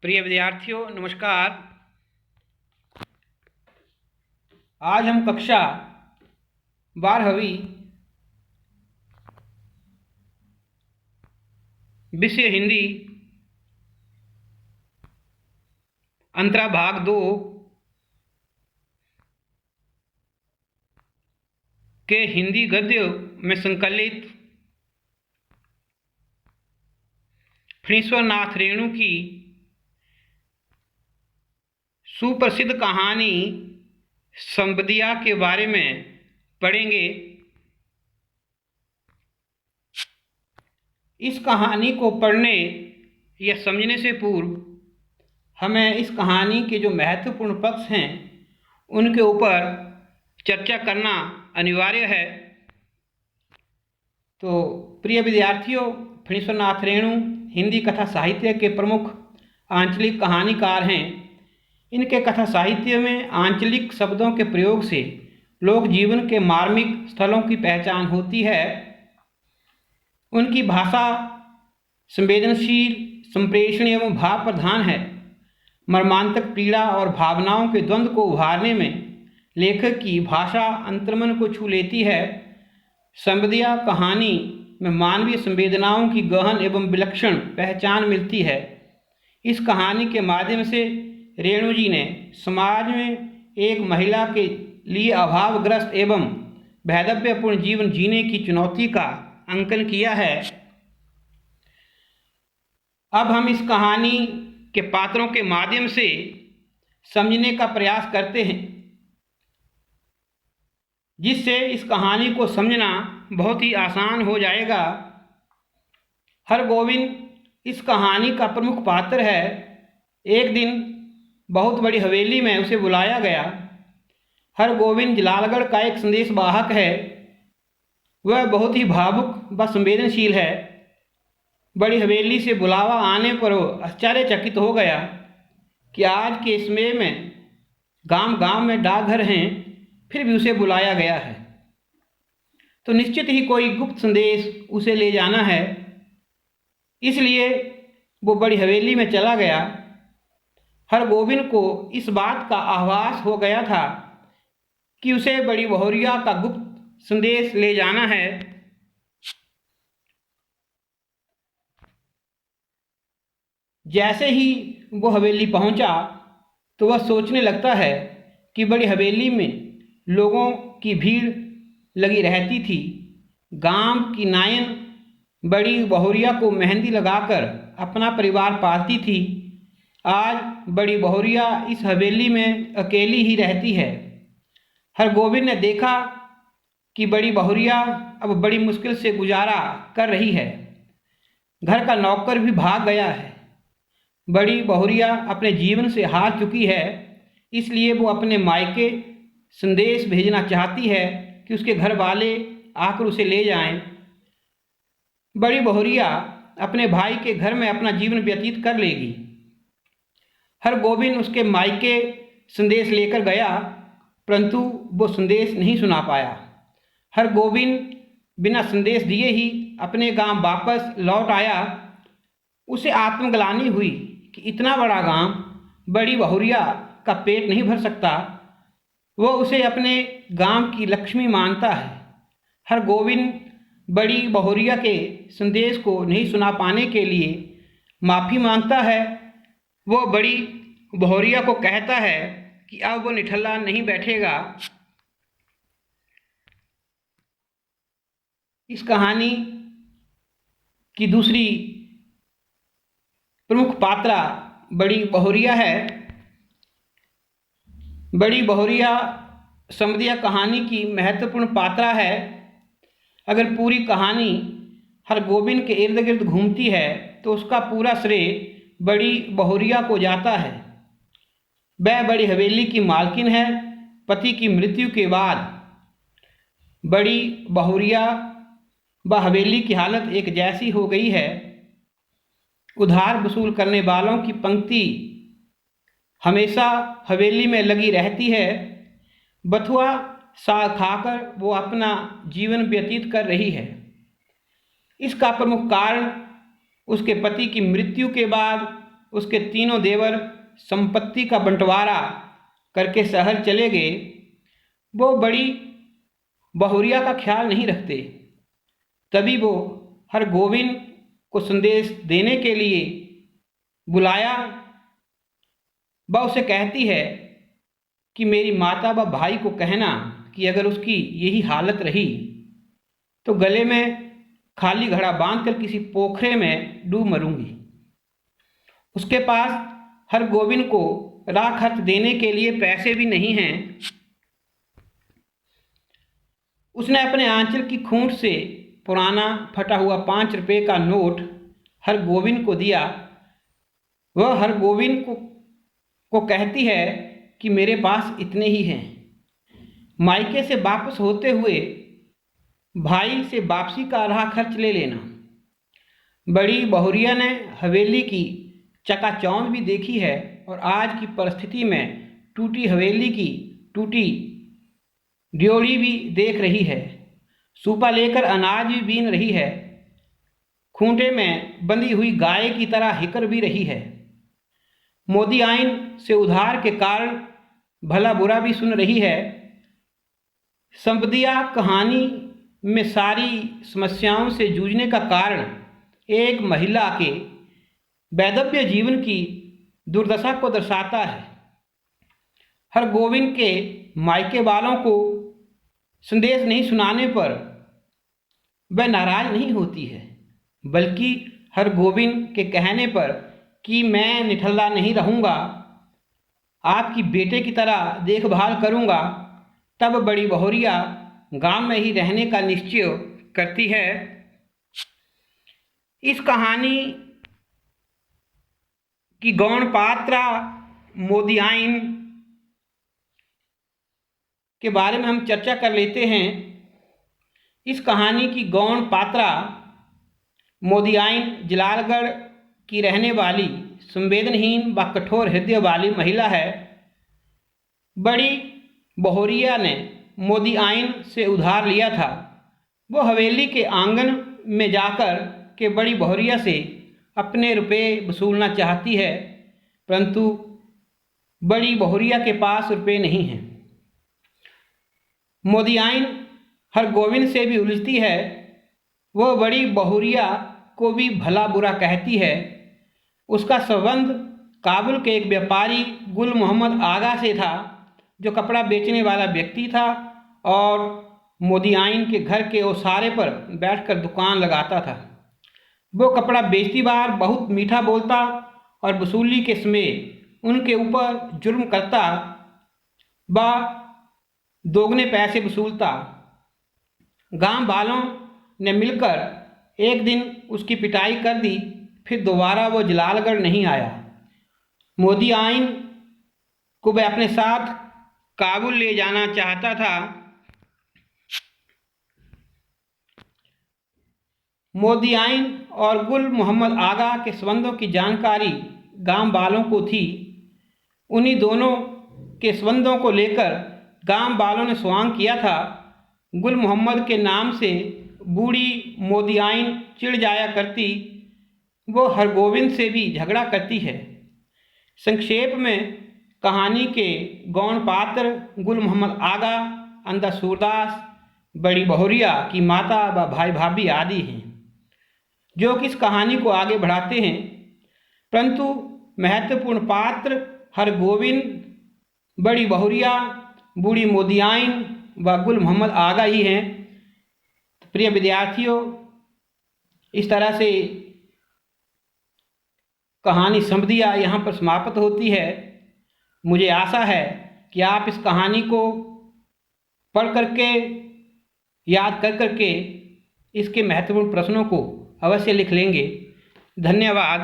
प्रिय विद्यार्थियों नमस्कार। आज हम कक्षा 12वीं विषय हिंदी अंतरा भाग 2 के हिंदी गद्य में संकलित फणीश्वरनाथ रेणु की सुप्रसिद्ध कहानी संबदिया के बारे में पढ़ेंगे। इस कहानी को पढ़ने या समझने से पूर्व हमें इस कहानी के जो महत्वपूर्ण पक्ष हैं उनके ऊपर चर्चा करना अनिवार्य है। तो प्रिय विद्यार्थियों, फणीश्वरनाथ रेणु हिंदी कथा साहित्य के प्रमुख आंचलिक कहानीकार हैं। इनके कथा साहित्य में आंचलिक शब्दों के प्रयोग से लोक जीवन के मार्मिक स्थलों की पहचान होती है। उनकी भाषा संवेदनशील, संप्रेषणीय एवं भाव प्रधान है। मर्मांतक पीड़ा और भावनाओं के द्वंद्व को उभारने में लेखक की भाषा अंतर्मन को छू लेती है। संबदिया कहानी में मानवीय संवेदनाओं की गहन एवं विलक्षण पहचान मिलती है। इस कहानी के माध्यम से रेणु जी ने समाज में एक महिला के लिए अभावग्रस्त एवं वैधव्यपूर्ण जीवन जीने की चुनौती का अंकन किया है। अब हम इस कहानी के पात्रों के माध्यम से समझने का प्रयास करते हैं, जिससे इस कहानी को समझना बहुत ही आसान हो जाएगा। हरगोविंद इस कहानी का प्रमुख पात्र है। एक दिन बहुत बड़ी हवेली में उसे बुलाया गया। हरगोविंद जलालगढ़ का एक संदेश वाहक है। वह बहुत ही भावुक व संवेदनशील है। बड़ी हवेली से बुलावा आने पर वो आश्चर्यचकित हो गया कि आज के समय में गांव में डाकघर हैं, फिर भी उसे बुलाया गया है, तो निश्चित ही कोई गुप्त संदेश उसे ले जाना है। इसलिए वो बड़ी हवेली में चला गया। हरगोविंद को इस बात का आभास हो गया था कि उसे बड़ी बहुरिया का गुप्त संदेश ले जाना है। जैसे ही वो हवेली पहुंचा तो वह सोचने लगता है कि बड़ी हवेली में लोगों की भीड़ लगी रहती थी। गांव की नायन बड़ी बहुरिया को मेहंदी लगाकर अपना परिवार पालती थी। आज बड़ी बहुरिया इस हवेली में अकेली ही रहती है। हरगोविंद ने देखा कि बड़ी बहुरिया अब बड़ी मुश्किल से गुजारा कर रही है। घर का नौकर भी भाग गया है। बड़ी बहुरिया अपने जीवन से हार चुकी है, इसलिए वो अपने मायके संदेश भेजना चाहती है कि उसके घर वाले आकर उसे ले जाएं। बड़ी बहुरिया अपने भाई के घर में अपना जीवन व्यतीत कर लेगी। हरगोविंद उसके मायके संदेश लेकर गया, परंतु वो संदेश नहीं सुना पाया। हरगोविंद बिना संदेश दिए ही अपने गांव वापस लौट आया। उसे आत्मग्लानि हुई कि इतना बड़ा गांव बड़ी बहुरिया का पेट नहीं भर सकता। वो उसे अपने गांव की लक्ष्मी मानता है। हरगोविंद बड़ी बहुरिया के संदेश को नहीं सुना पाने के लिए माफ़ी मांगता है। वो बड़ी बहुरिया को कहता है कि अब वो निठल्ला नहीं बैठेगा। इस कहानी की दूसरी प्रमुख पात्रा बड़ी बहुरिया है। बड़ी बहुरिया संबदिया कहानी की महत्वपूर्ण पात्रा है। अगर पूरी कहानी हरगोविंद के इर्द गिर्द घूमती है तो उसका पूरा श्रेय बड़ी बहुरिया को जाता है। वह बड़ी हवेली की मालकिन है। पति की मृत्यु के बाद बड़ी बहुरिया व हवेली की हालत एक जैसी हो गई है। उधार वसूल करने वालों की पंक्ति हमेशा हवेली में लगी रहती है। बथुआ साग खाकर वो अपना जीवन व्यतीत कर रही है। इसका प्रमुख कारण उसके पति की मृत्यु के बाद उसके तीनों देवर संपत्ति का बंटवारा करके शहर चले गए, वो बड़ी बहुरिया का ख्याल नहीं रखते। तभी वो हरगोविंद को संदेश देने के लिए बुलाया। वह उसे कहती है कि मेरी माता व भाई को कहना कि अगर उसकी यही हालत रही तो गले में खाली घड़ा बांधकर किसी पोखरे में डूब मरूंगी। उसके पास हरगोविंद को राह खर्च देने के लिए पैसे भी नहीं हैं। उसने अपने आंचल की खूंट से पुराना फटा हुआ 5 रुपये का नोट हरगोविंद को दिया। वह हरगोविंद को कहती है कि मेरे पास इतने ही हैं। मायके से वापस होते हुए भाई से वापसी का राह खर्च ले लेना। बड़ी बहुरिया ने हवेली की चकाचौंध भी देखी है और आज की परिस्थिति में टूटी हवेली की टूटी ड्योढ़ी भी देख रही है। सूपा लेकर अनाज भी बीन रही है। खूंटे में बंधी हुई गाय की तरह हिकर भी रही है। मोदी आइन से उधार के कारण भला बुरा भी सुन रही है। संपदिया कहानी में सारी समस्याओं से जूझने का कारण एक महिला के वैधव्य जीवन की दुर्दशा को दर्शाता है। हरगोविंद के मायके वालों को संदेश नहीं सुनाने पर वह नाराज नहीं होती है, बल्कि हरगोविंद के कहने पर कि मैं निठल्ला नहीं रहूँगा, आपकी बेटे की तरह देखभाल करूँगा, तब बड़ी बहुरिया गांव में ही रहने का निश्चय करती है। इस कहानी की गौण पात्रा मोदी आइन के बारे में हम चर्चा कर लेते हैं। इस कहानी की गौण पात्रा मोदी आइन जलालगढ़ की रहने वाली संवेदनहीन व कठोर हृदय वाली महिला है। बड़ी बहुरिया ने मोदी आइन से उधार लिया था। वो हवेली के आंगन में जाकर के बड़ी बहुरिया से अपने रुपए वसूलना चाहती है, परंतु बड़ी बहुरिया के पास रुपए नहीं हैं। मोदी आइन हरगोविंद से भी उलझती है। वह बड़ी बहुरिया को भी भला बुरा कहती है। उसका संबंध काबुल के एक व्यापारी गुल मोहम्मद आगा से था, जो कपड़ा बेचने वाला व्यक्ति था और मोदी आइन के घर के ओसारे पर बैठकर दुकान लगाता था। वो कपड़ा बेचती बार बहुत मीठा बोलता और वसूली के समय उनके ऊपर जुर्म करता व दोगुने पैसे वसूलता। गांव वालों ने मिलकर एक दिन उसकी पिटाई कर दी, फिर दोबारा वो जलालगढ़ नहीं आया। मोदी आइन को वह अपने साथ काबुल ले जाना चाहता था। मोदी आइन और गुल मोहम्मद आगा के संबंधों की जानकारी गांव वालों को थी। उन्हीं दोनों के संबंधों को लेकर गांव वालों ने स्वांग किया था। गुल मोहम्मद के नाम से बूढ़ी मोदी आइन चिढ़ जाया करती। वो हरगोविंद से भी झगड़ा करती है। संक्षेप में कहानी के गौण पात्र गुल मोहम्मद आगा, अंधा सूरदास, बड़ी बहुरिया की माता व भाई भाभी आदि हैं, जो कि इस कहानी को आगे बढ़ाते हैं। परंतु महत्वपूर्ण पात्र हरगोविंद, बड़ी बहुरिया, बूढ़ी मोदी आइन व गुल मोहम्मद आगा ही हैं। तो प्रिय विद्यार्थियों, इस तरह से कहानी संपदिया यहाँ पर समाप्त होती है। मुझे आशा है कि आप इस कहानी को पढ़ करके, याद कर करके इसके महत्वपूर्ण प्रश्नों को अवश्य लिख लेंगे। धन्यवाद।